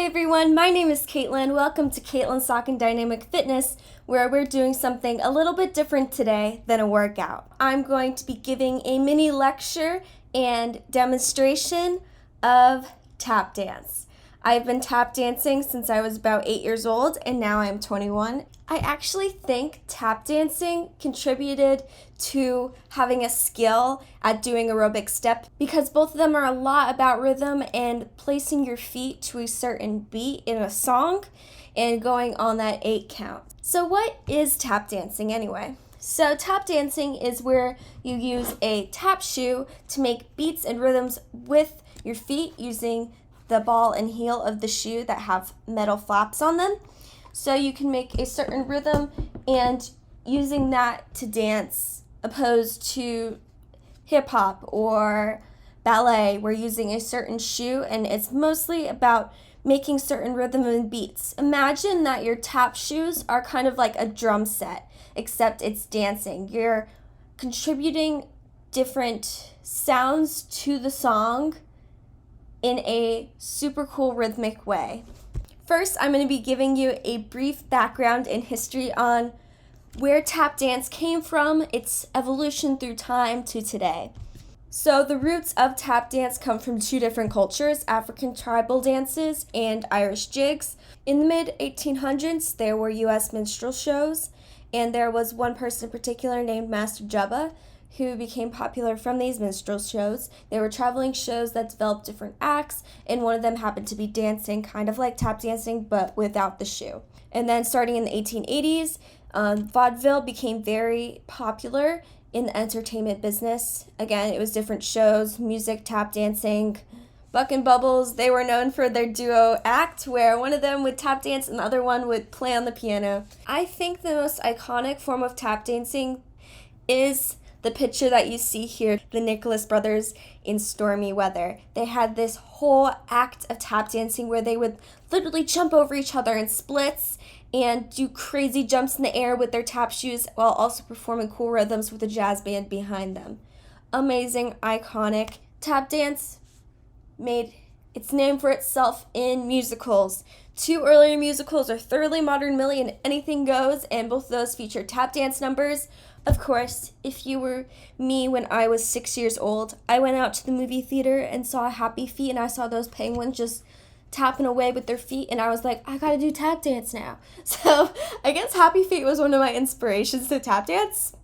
everyone, my name is Caitlin. Welcome to Caitlin's Sock and Dynamic Fitness, where we're doing something a little bit different today than a workout. I'm going to be giving a mini lecture and demonstration of tap dance. I've been tap dancing since I was about 8 years old, and now I'm 21. I actually think tap dancing contributed to having a skill at doing aerobic step because both of them are a lot about rhythm and placing your feet to a certain beat in a song and going on that 8 count. So what is tap dancing anyway? So tap dancing is where you use a tap shoe to make beats and rhythms with your feet using the ball and heel of the shoe that have metal flaps on them. So you can make a certain rhythm and using that to dance, opposed to hip hop or ballet. We're using a certain shoe and it's mostly about making certain rhythm and beats. Imagine that your tap shoes are kind of like a drum set, except it's dancing. You're contributing different sounds to the song in a super cool rhythmic way. First, I'm going to be giving you a brief background and history on where tap dance came from, its evolution through time to today. So the roots of tap dance come from two different cultures, African tribal dances and Irish jigs. In the mid-1800s, there were U.S. minstrel shows, and there was one person in particular named Master Jubba who became popular from these minstrel shows. They were traveling shows that developed different acts, and one of them happened to be dancing, kind of like tap dancing, but without the shoe. And then starting in the 1880s, vaudeville became very popular in the entertainment business. Again, it was different shows, music, tap dancing. Buck and Bubbles, they were known for their duo act where one of them would tap dance and the other one would play on the piano. I think the most iconic form of tap dancing is the picture that you see here, the Nicholas brothers in Stormy Weather. They had this whole act of tap dancing where they would literally jump over each other in splits and do crazy jumps in the air with their tap shoes while also performing cool rhythms with a jazz band behind them. Amazing, iconic. Tap dance made its name for itself in musicals. Two earlier musicals are Thoroughly Modern Millie and Anything Goes, and both of those feature tap dance numbers. Of course, if you were me when I was 6 years old, I went out to the movie theater and saw Happy Feet, and I saw those penguins just tapping away with their feet, and I was like, I gotta do tap dance now. So I guess Happy Feet was one of my inspirations to tap dance,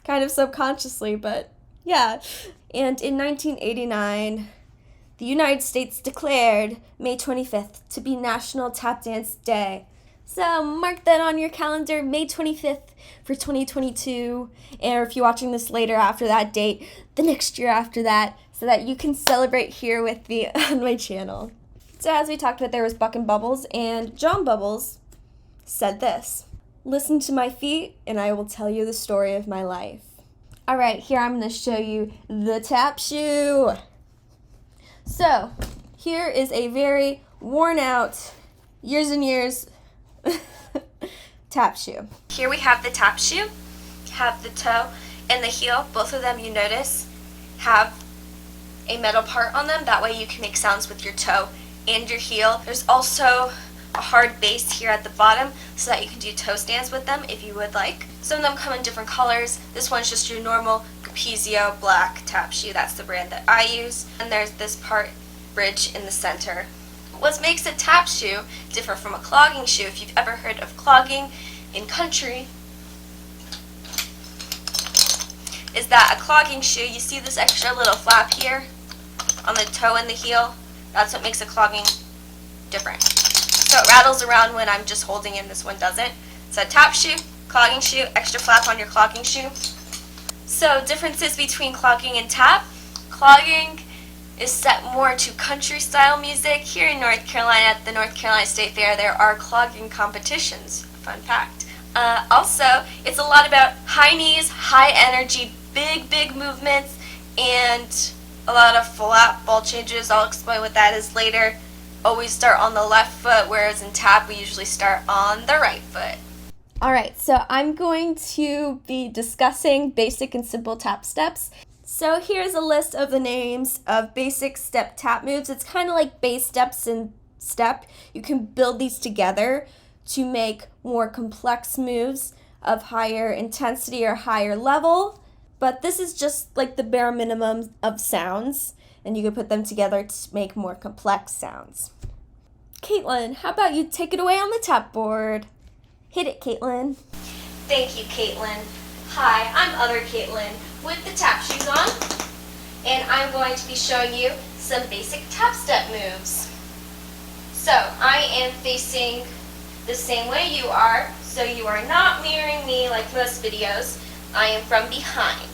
kind of subconsciously, but yeah. And in 1989, the United States declared May 25th to be National Tap Dance Day. So mark that on your calendar, May 25th for 2022, or if you're watching this later after that date, the next year after that, so that you can celebrate here with me on my channel. So as we talked about, there was Buck and Bubbles, and John Bubbles said this: "Listen to my feet, and I will tell you the story of my life." All right, here I'm going to show you the tap shoe. So here is a very worn out, years and years tap shoe. Here we have the tap shoe, have the toe and the heel. Both of them, you notice, have a metal part on them. That way you can make sounds with your toe and your heel. There's also a hard base here at the bottom so that you can do toe stands with them if you would like. Some of them come in different colors. This one's just your normal Capezio black tap shoe. That's the brand that I use. And there's this part bridge in the center. What makes a tap shoe different from a clogging shoe, if you've ever heard of clogging in country, is that a clogging shoe, you see this extra little flap here on the toe and the heel? That's what makes a clogging different. So it rattles around when I'm just holding it, and this one doesn't. So a tap shoe, clogging shoe, extra flap on your clogging shoe. So differences between clogging and tap. Clogging is set more to country style music. Here in North Carolina, at the North Carolina State Fair, there are clogging competitions. Fun fact. Also, it's a lot about high knees, high energy, big movements, and a lot of flat ball changes. I'll explain what that is later. Always start on the left foot, whereas in tap we usually start on the right foot. Alright, so I'm going to be discussing basic and simple tap steps. So here's a list of the names of basic step tap moves. It's kind of like bass steps in step. You can build these together to make more complex moves of higher intensity or higher level, but this is just like the bare minimum of sounds, and you can put them together to make more complex sounds. Caitlin, how about you take it away on the tap board? Hit it, Caitlin. Thank you, Caitlin. Hi, I'm other Caitlin with the tap shoes on, and I'm going to be showing you some basic tap step moves. So I am facing the same way you are, so you are not mirroring me like most videos. I am from behind.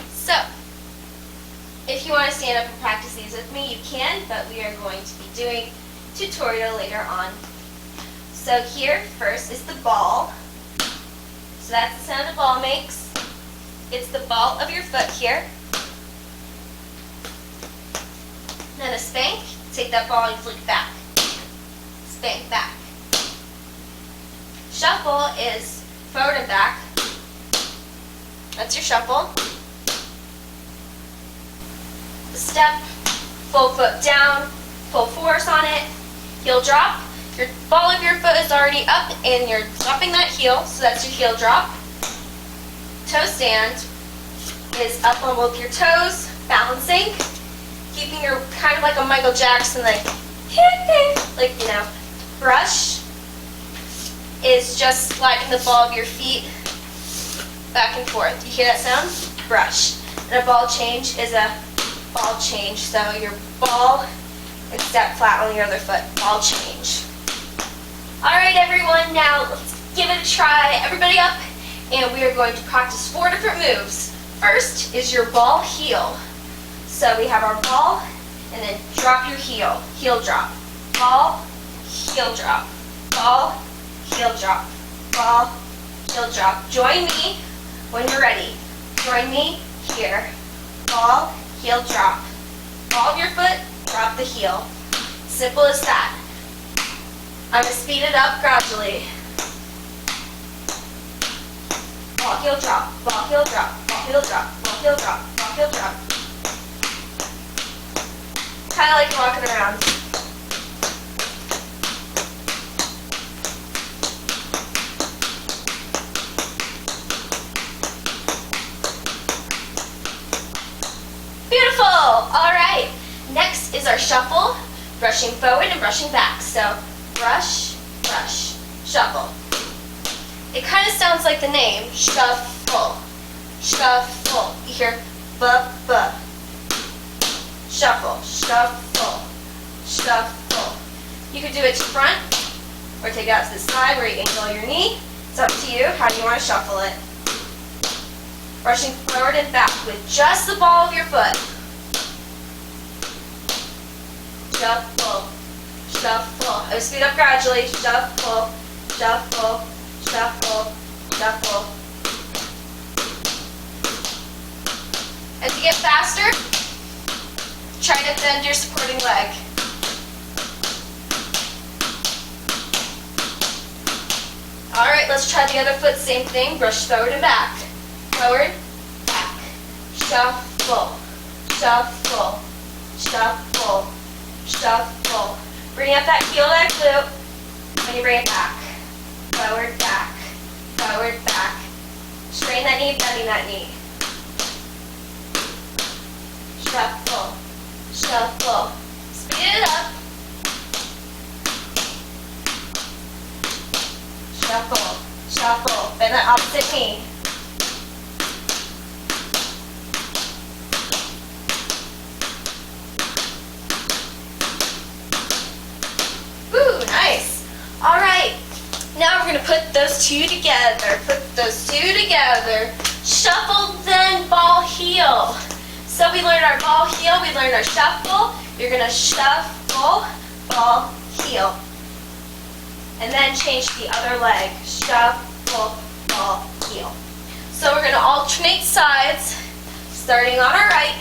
So if you want to stand up and practice these with me, you can, but we are going to be doing tutorial later on. So here first is the ball. So that's the sound a ball makes. It's the ball of your foot here. Then a spank. Take that ball and flick back. Spank back. Shuffle is forward and back. That's your shuffle. The step, full foot down, full force on it, heel drop. Your ball of your foot is already up and you're dropping that heel, so that's your heel drop. Toe stand is up on both your toes, balancing, keeping your kind of like a Michael Jackson, like brush is just sliding the ball of your feet back and forth. You hear that sound? Brush. And a ball change is a ball change. So your ball and step flat on your other foot. Ball change. Alright everyone, now let's give it a try. Everybody up. And we are going to practice 4 different moves. First is your ball heel. So we have our ball and then drop your heel. Heel drop. Ball, heel drop. Ball, heel drop. Ball, heel drop. Join me when you're ready. Join me here. Ball, heel drop. Ball of your foot, drop the heel. Simple as that. I'm going to speed it up gradually. Ball, heel drop. Ball, heel drop. Ball, heel drop. Ball, heel drop. Ball, heel drop. Kind of like you're walking around. Beautiful! Alright, next is our shuffle, brushing forward and brushing back. So, brush, brush, shuffle. It kind of sounds like the name, shuffle, shuffle. You hear bu-bu. Shuffle, shuffle, shuffle. You could do it to front, or take it out to the side where you angle your knee. It's up to you how you want to shuffle it. Brushing forward and back with just the ball of your foot. Shuffle, shuffle. I speed up gradually. Shuffle, shuffle, shuffle, shuffle. As you get faster, try to bend your supporting leg. Alright, let's try the other foot. Same thing. Brush forward and back. Forward, back, shuffle, shuffle, shuffle, shuffle. Bring up that heel leg glute, and you bring it back. Forward, back, forward, back. Strain that knee, bending that knee. Shuffle, shuffle. Speed it up. Shuffle, shuffle. Bend that opposite knee. Alright, now we're going to put those two together. Put those two together. Shuffle, then ball, heel. So we learned our ball, heel. We learned our shuffle. You're going to shuffle, ball, heel. And then change the other leg. Shuffle, ball, heel. So we're going to alternate sides. Starting on our right.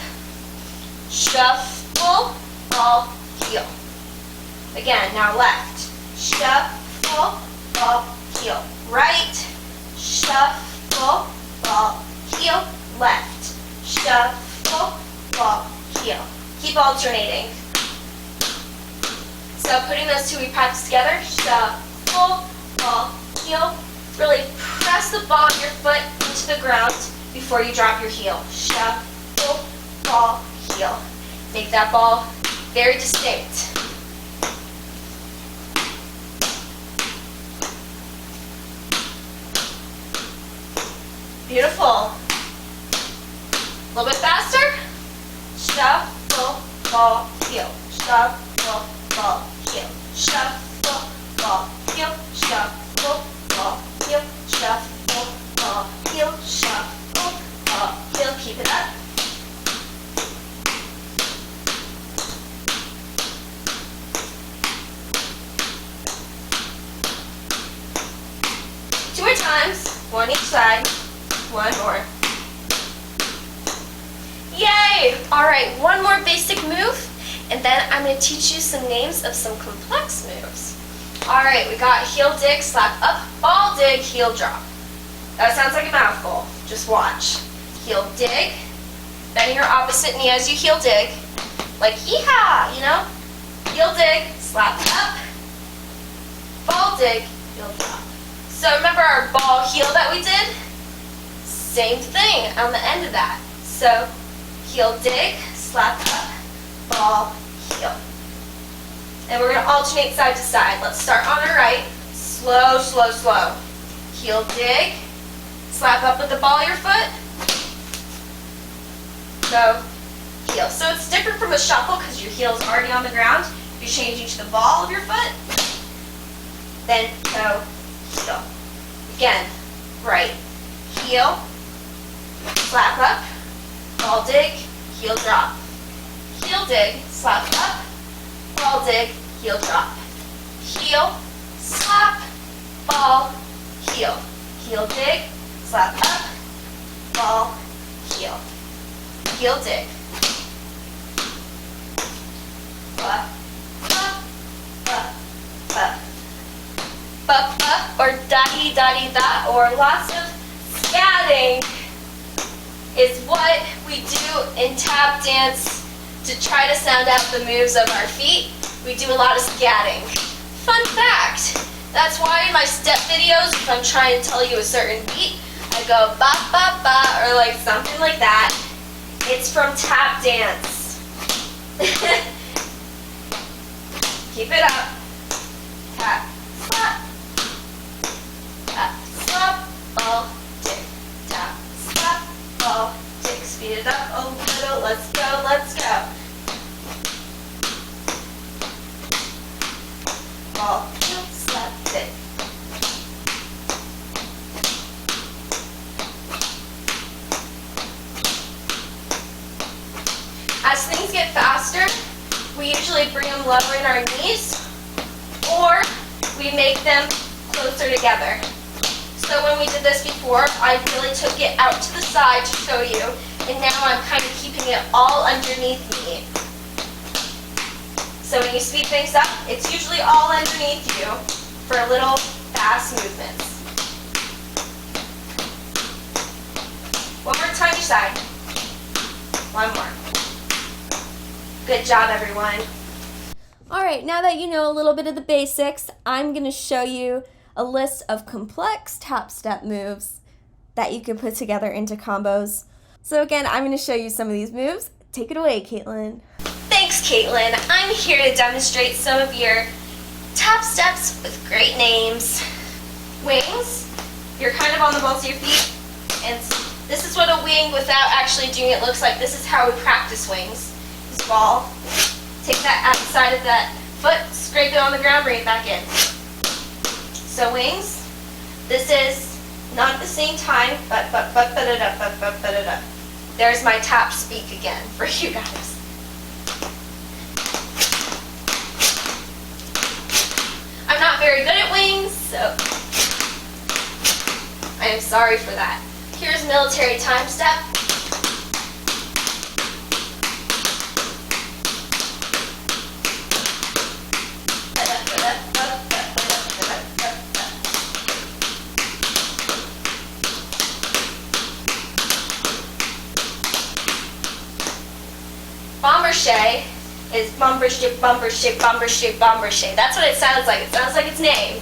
Shuffle, ball, heel. Again, now left. Shuffle, ball, heel. Right, shuffle, ball, heel. Left, shuffle, ball, heel. Keep alternating. So putting those two we practice together, shuffle, ball, heel. Really press the ball of your foot into the ground before you drop your heel. Shuffle, ball, heel. Make that ball very distinct. Beautiful. A little bit faster. Shuffle, ball, heel. Shuffle, ball, heel. Shuffle, ball, heel. Shuffle, ball, heel. Shuffle, ball, heel. Shuffle, ball, heel. Keep it up. Two more times. One each side. One more. Yay! Alright, one more basic move, and then I'm going to teach you some names of some complex moves. Alright, we got heel dig, slap up, ball dig, heel drop. That sounds like a mouthful. Just watch. Heel dig, bend your opposite knee as you heel dig, like yee-haw, you know? Heel dig, slap up, ball dig, heel drop. So remember our ball heel that we did? Same thing on the end of that. So heel dig, slap up, ball, heel. And we're going to alternate side to side. Let's start on our right. Slow, slow, slow. Heel dig, slap up with the ball of your foot. Go, heel. So it's different from a shuffle because your heel is already on the ground. You're changing to the ball of your foot. Then go, heel. Again, right. Heel, slap up, ball dig, heel drop. Heel dig, slap up, ball dig, heel drop. Heel, slap, ball, heel. Heel dig, slap up, ball, heel. Heel dig. Ba, ba, ba, ba. Ba, ba, or da-dee, da-dee, da, or lots of scatting is what we do in tap dance to try to sound out the moves of our feet. We do a lot of scatting. Fun fact, that's why in my step videos, if I'm trying to tell you a certain beat, I go ba ba ba or like something like that. It's from tap dance. Keep it up. Tap, slap. Tap, slap, ball, dig. Tap, slap, ball, dig. Speed it up a little. Let's go, let's go. Ball, heel, slap, dig. As things get faster, we usually bring them lower in our knees, or we make them closer together. So when we did this before, I really took it out to the side to show you, and now I'm kind of keeping it all underneath me. So when you speed things up, it's usually all underneath you for little fast movements. One more time each side. One more. Good job, everyone. All right, now that you know a little bit of the basics, I'm going to show you a list of complex tap step moves that you can put together into combos. So again, I'm going to show you some of these moves. Take it away, Caitlin. Thanks, Caitlin. I'm here to demonstrate some of your tap steps with great names. Wings, you're kind of on the balls of your feet, and this is what a wing without actually doing it looks like. This is how we practice wings. This ball, take that outside of that foot, scrape it on the ground, bring it back in. So wings, this is not at the same time, but ba-da-da. There's my tap speak again for you guys. I'm not very good at wings, so I am sorry for that. Here's military time step. Bomber shay is bumper shake, bumper shake, bumper shake, bumper shake. That's what it sounds like. It sounds like its name.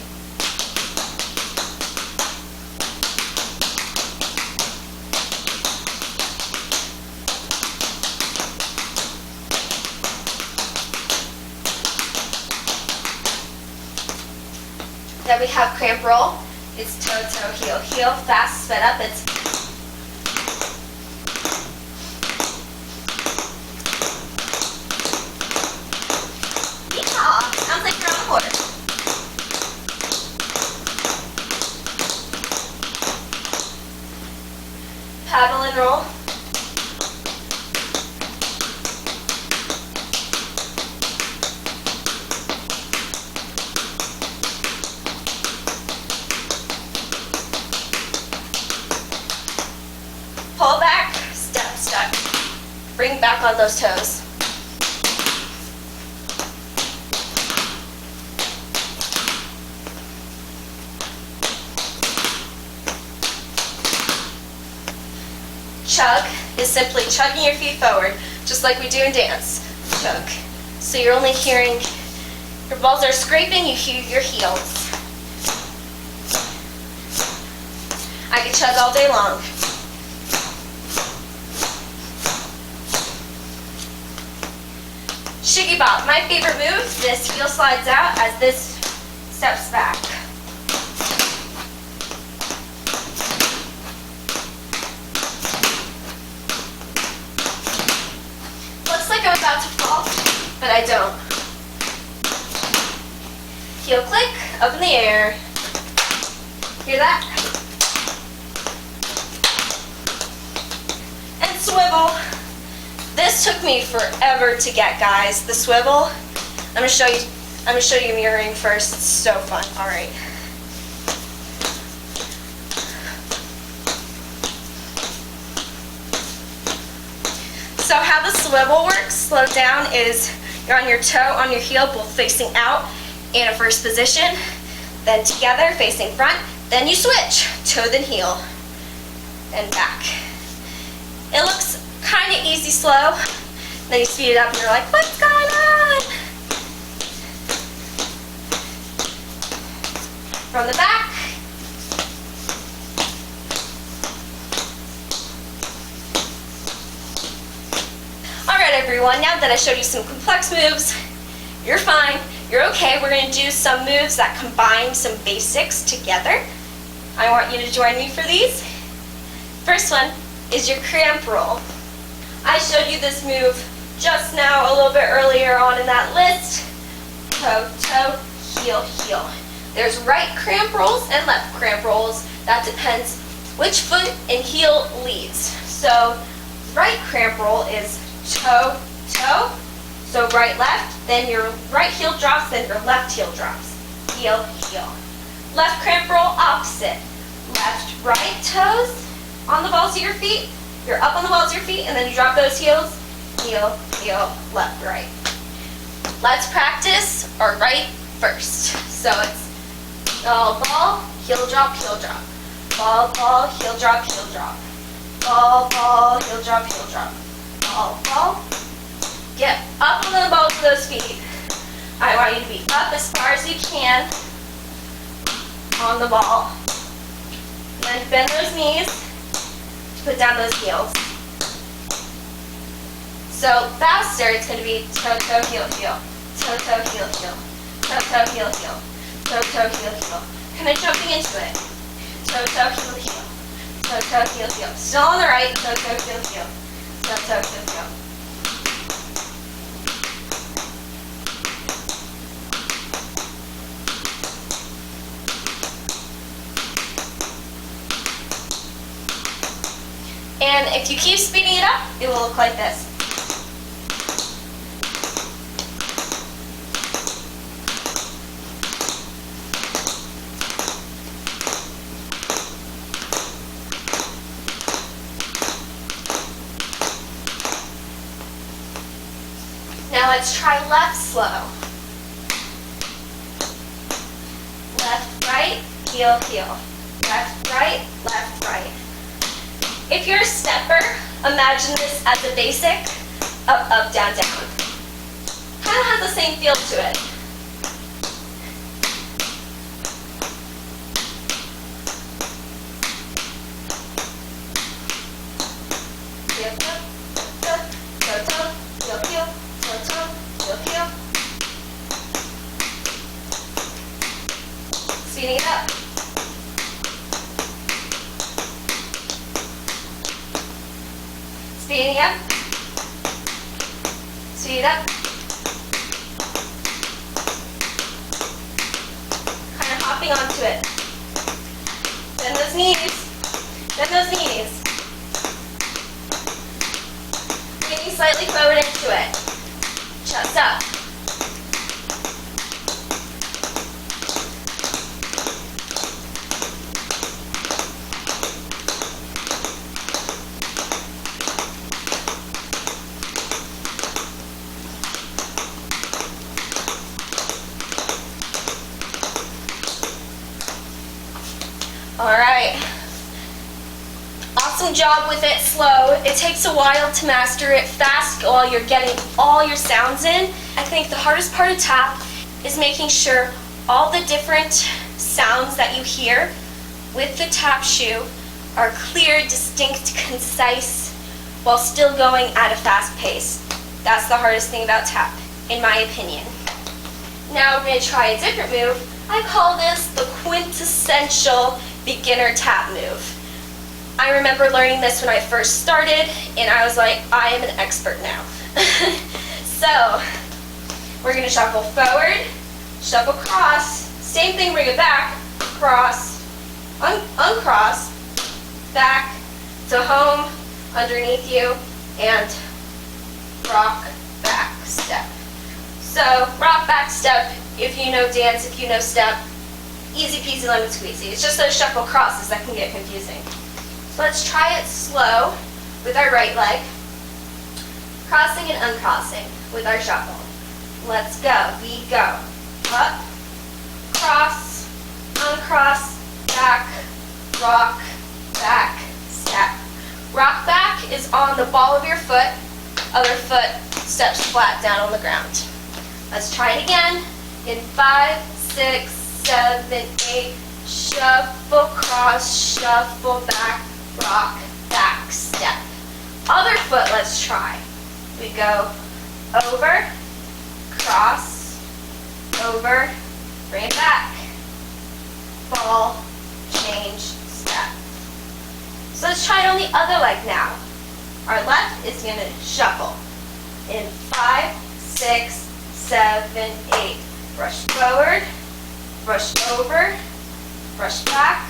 Then we have cramp roll. It's toe, toe, heel, heel. Fast, sped up. It's yeehaw. Sounds like you're on the horse. Paddle and roll. Pull back, step, step. Bring back on those toes. Chug is simply chugging your feet forward, just like we do in dance. Chug. So you're only hearing, your balls are scraping, you hear your heels. I could chug all day long. Shiggy bop, my favorite move. This heel slides out as this steps back. Looks like I'm about to fall, but I don't. Heel click, up in the air. Hear that? And swivel. This took me forever to get, guys. The swivel. I'm gonna show you mirroring first. It's so fun. All right. So how the swivel works, slow down, is you're on your toe, on your heel, both facing out in a first position, then together facing front, then you switch, toe then heel, and back. It looks kind of easy, slow. Then you speed it up and you're like, what's going on? From the back. All right, everyone, now that I showed you some complex moves, you're fine, you're okay. We're gonna do some moves that combine some basics together. I want you to join me for these. First one is your cramp roll. I showed you this move just now a little bit earlier on in that list. Toe, toe, heel, heel. There's right cramp rolls and left cramp rolls. That depends which foot and heel leads. So right cramp roll is toe, toe. So right, left, then your right heel drops, then your left heel drops. Heel, heel. Left cramp roll, opposite. Left, right toes on the balls of your feet. You're up on the balls of your feet, and then you drop those heels. Heel, heel, left, right. Let's practice our right first. So it's ball, ball, heel drop, heel drop. Ball, ball, heel drop, heel drop. Ball, ball, heel drop, heel drop. Ball, ball. Get up on the balls of those feet. I want you to be up as far as you can on the ball. Then bend those knees. Put down those heels. So faster, it's going to be toe, toe, heel, heel. Toe, toe, heel, heel. Toe, toe, heel, heel. Toe, toe, heel, heel. Kind of jumping into it. Toe, toe, heel, heel. Toe, toe, heel, heel. Still on the right. Toe, toe, heel, heel. Toe, toe, heel, heel. And if you keep speeding it up, it will look like this. Now let's try left slow. Left, right, heel, heel. Left, right, left, right. If you're a stepper, imagine this as a basic, up, up, down, down. has the same feel to it. Speeding it up. Speeding it up. Speed it up. Kind of hopping onto it. Bend those knees. Bend those knees. Leaning slightly forward into it. Chest up. All right. Awesome job with it slow. It takes a while to master it fast while you're getting all your sounds in. I think the hardest part of tap is making sure all the different sounds that you hear with the tap shoe are clear, distinct, concise, while still going at a fast pace. That's the hardest thing about tap, in my opinion. Now we're going to try a different move. I call this the quintessential beginner tap move. I remember learning this when I first started, and I was like, I am an expert now. So, we're going to shuffle forward, shuffle cross, same thing, bring it back, cross, uncross, back to home, underneath you, and rock, back, step. So, rock, back, step, if you know dance, if you know step, easy peasy lemon squeezy. It's just those shuffle crosses that can get confusing. So let's try it slow with our right leg, crossing and uncrossing with our shuffle. Let's go. We go. Up, cross, uncross, back, rock, back, step. Rock back is on the ball of your foot, other foot steps flat down on the ground. Let's try it again. In 5, 6, 7, 8, shuffle, cross, shuffle, back, rock, back, step. Other foot, let's try. We go over, cross, over, bring it back, ball, change, step. So let's try it on the other leg now. Our left is going to shuffle. In 5, 6, 7, 8. Brush forward, brush over, brush back,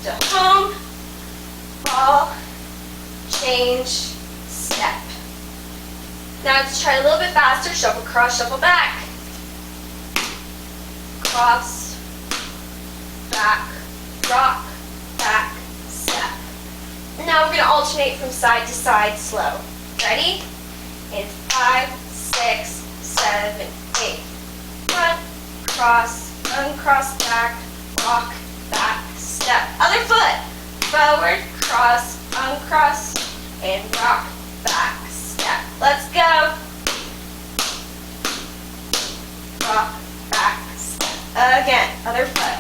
to home, ball, change, step. Now let's try a little bit faster. Shuffle, cross, shuffle back. Cross, back, rock, back, step. Now we're going to alternate from side to side slow. Ready? In 5, 6, 7, 8. Front, cross, uncross, back, rock, back, step. Other foot. Forward, cross, uncross, and rock, back, step. Let's go. Rock, back, step. Again, other foot.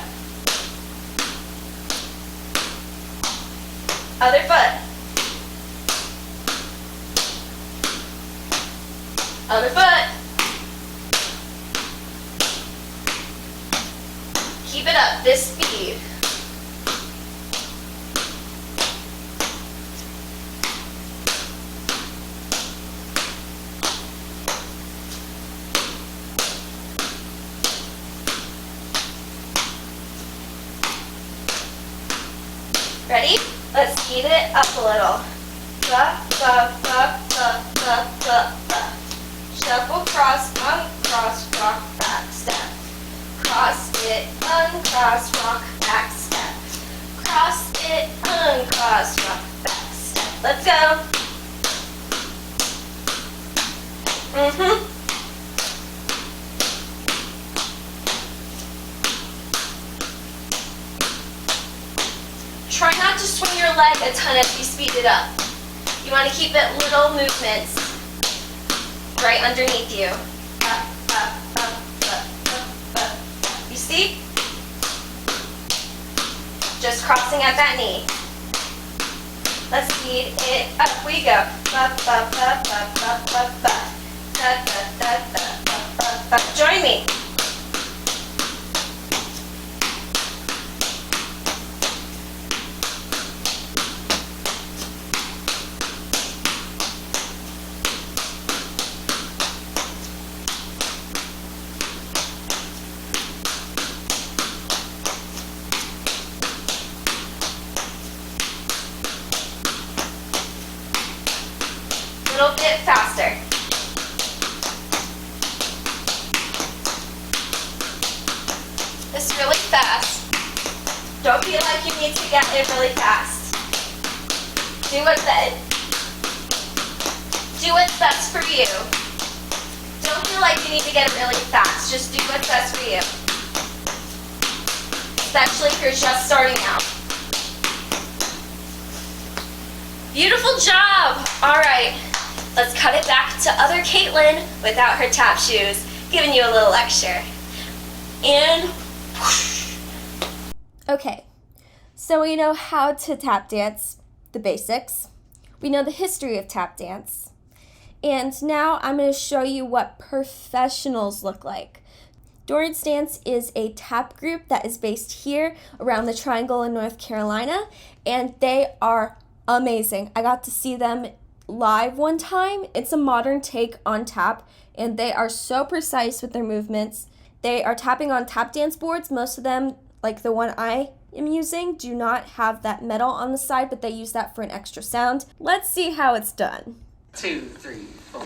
Other foot. Other foot. Keep it up, this speed. Ready? Let's speed it up a little. Ba, ba, ba, ba, ba, ba, ba. Shuffle, cross, uncross, rock, back, step. Cross it, uncross, rock, back, step. Cross it, uncross, rock, back, step. Let's go. Try not to swing your leg a ton as you speed it up. You want to keep it little movements right underneath you. Up, just crossing at that knee. Let's speed it up. We go. Ba, ba, ba, ba, ba, ba, ba. Da, da, da, da, ba, ba, ba. Join me. A little bit faster. It's really fast. Don't feel like you need to get it really fast. Do what's best for you. Don't feel like you need to get it really fast. Just do what's best for you. Especially if you're just starting out. Beautiful job. All right. Let's cut it back to other Caitlin without her tap shoes, giving you a little lecture. And whoosh. Okay, so we know how to tap dance, the basics. We know the history of tap dance. And now I'm going to show you what professionals look like. Dorrance Dance is a tap group that is based here around the Triangle in North Carolina, and they are amazing. I got to see them live one time. It's a modern take on tap, and they are so precise with their movements. They are tapping on tap dance boards. Most of them, like the one I am using, do not have that metal on the side, but they use that for an extra sound. Let's see how it's done. 2, 3, 4.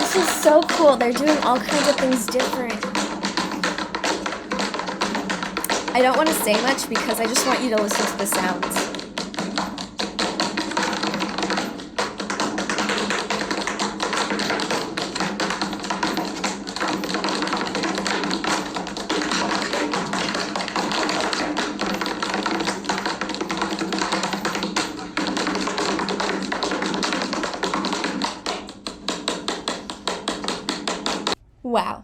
This is so cool. They're doing all kinds of things different. I don't want to say much because I just want you to listen to the sounds. Wow.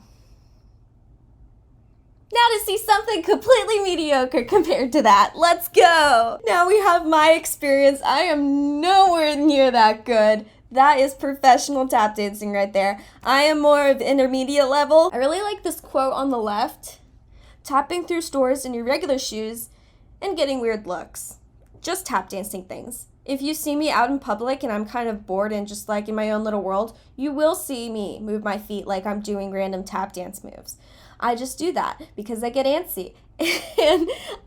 Now to see something completely mediocre compared to that. Let's go! Now we have my experience. I am nowhere near that good. That is professional tap dancing right there. I am more of intermediate level. I really like this quote on the left. Tapping through stores in your regular shoes and getting weird looks. Just tap dancing things. If you see me out in public and I'm kind of bored and just like in my own little world, you will see me move my feet like I'm doing random tap dance moves. I just do that because I get antsy.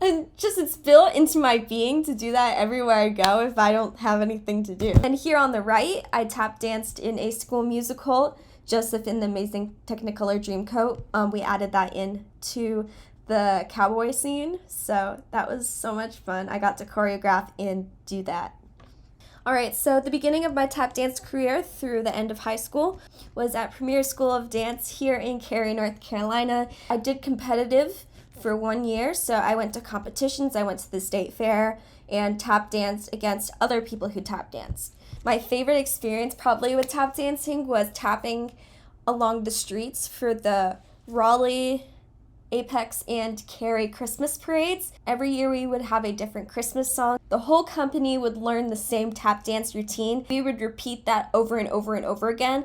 and just it's built into my being to do that everywhere I go if I don't have anything to do. And here on the right, I tap danced in a school musical, Joseph in the Amazing Technicolor Dreamcoat. We added that in to the cowboy scene, so that was so much fun. I got to choreograph and do that. Alright, so the beginning of my tap dance career through the end of high school was at Premier School of Dance here in Cary, North Carolina. I did competitive for 1 year, so I went to competitions, I went to the state fair, and tap danced against other people who tap danced. My favorite experience probably with tap dancing was tapping along the streets for the Raleigh, Apex, and Cary Christmas parades. Every year we would have a different Christmas song. The whole company would learn the same tap dance routine. We would repeat that over and over and over again,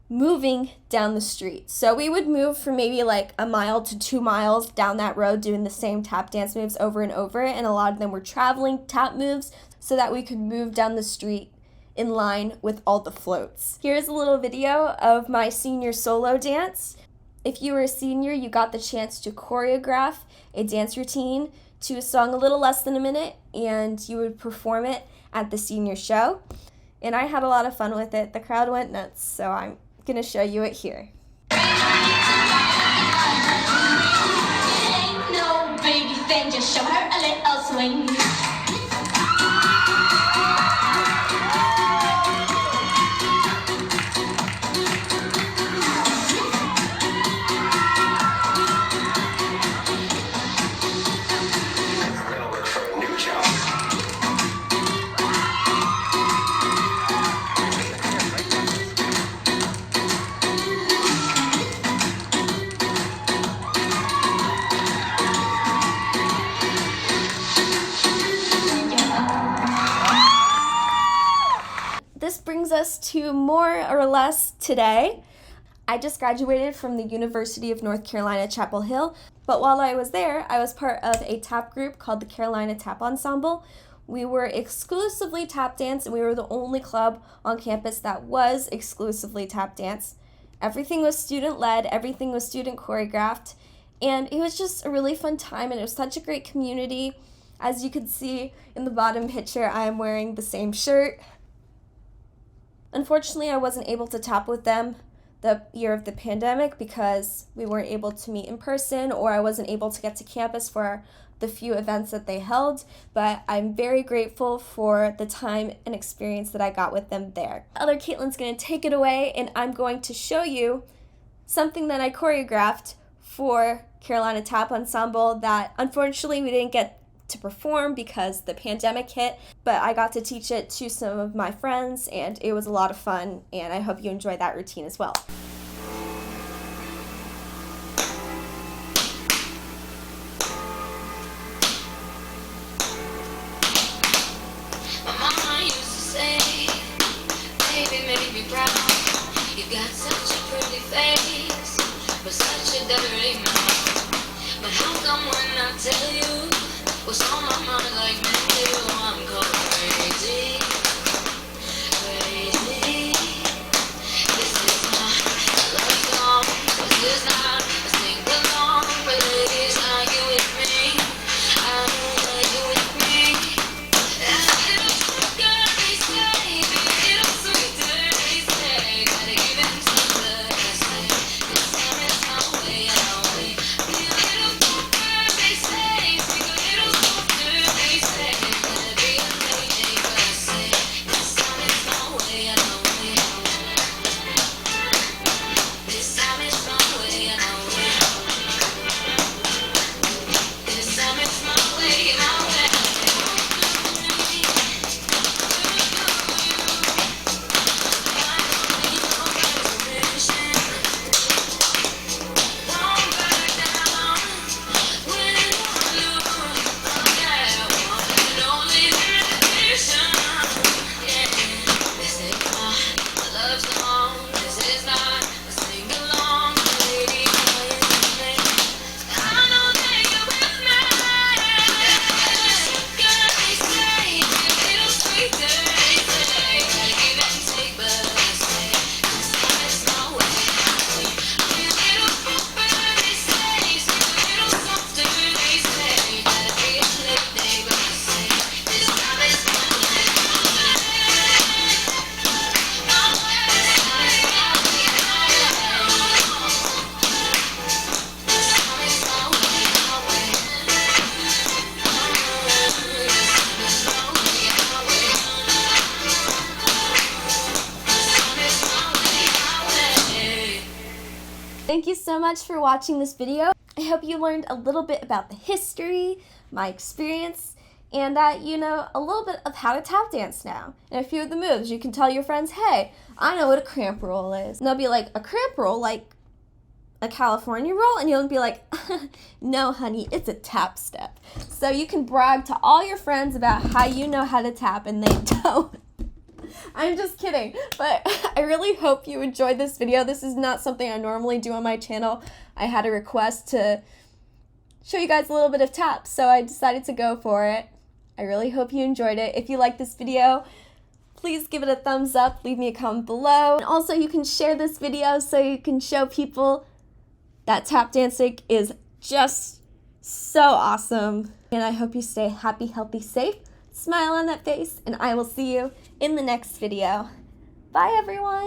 moving down the street. So we would move from maybe like 1 mile to 2 miles down that road doing the same tap dance moves over and over, and a lot of them were traveling tap moves so that we could move down the street in line with all the floats. Here's a little video of my senior solo dance. If you were a senior, you got the chance to choreograph a dance routine to a song a little less than a minute, and you would perform it at the senior show. And I had a lot of fun with it. The crowd went nuts, so I'm going to show you it here. Ain't no baby thing, just show her a little swing. This brings us to more or less today. I just graduated from the University of North Carolina Chapel Hill, but while I was there, I was part of a tap group called the Carolina Tap Ensemble. We were exclusively tap dance, and we were the only club on campus that was exclusively tap dance. Everything was student-led, everything was student choreographed, and it was just a really fun time, and it was such a great community. As you can see in the bottom picture, I am wearing the same shirt. Unfortunately, I wasn't able to tap with them the year of the pandemic because we weren't able to meet in person, or I wasn't able to get to campus for the few events that they held, but I'm very grateful for the time and experience that I got with them there. Other Caitlin's going to take it away, and I'm going to show you something that I choreographed for Carolina Tap Ensemble that unfortunately we didn't get to perform because the pandemic hit, but I got to teach it to some of my friends, and it was a lot of fun, and I hope you enjoy that routine as well. My mama used to say, baby, make me proud. You got such a pretty face, but such a dirty mouth. But how come when I tell you what's on my mind, like me do, I'm called crazy, crazy. This is my love song. This is not a sing-along, but ladies, are you with me? I know that you're with me. And a little sugar, they say, a little sweeter, they say, gotta give him some good, I say. This time it's my way, I way. Be a little booger, they say, speak a little softer, they say, gotta be a lady, but I say, this time it's my way, I way. This time it's my way, I way. This time it's my way, my way. Thank you so much for watching this video. I hope you learned a little bit about the history, my experience, and that you know a little bit of how to tap dance now. And a few of the moves. You can tell your friends, hey, I know what a cramp roll is. And they'll be like, a cramp roll? Like a California roll? And you'll be like, no honey, it's a tap step. So you can brag to all your friends about how you know how to tap and they don't. I'm just kidding, but I really hope you enjoyed this video. This is not something I normally do on my channel. I had a request to show you guys a little bit of tap, so I decided to go for it. I really hope you enjoyed it. If you like this video, please give it a thumbs up, leave me a comment below. And also you can share this video so you can show people That tap dancing is just so awesome. And I hope you stay happy, healthy, safe. Smile on that face, and I will see you in the next video. Bye, everyone.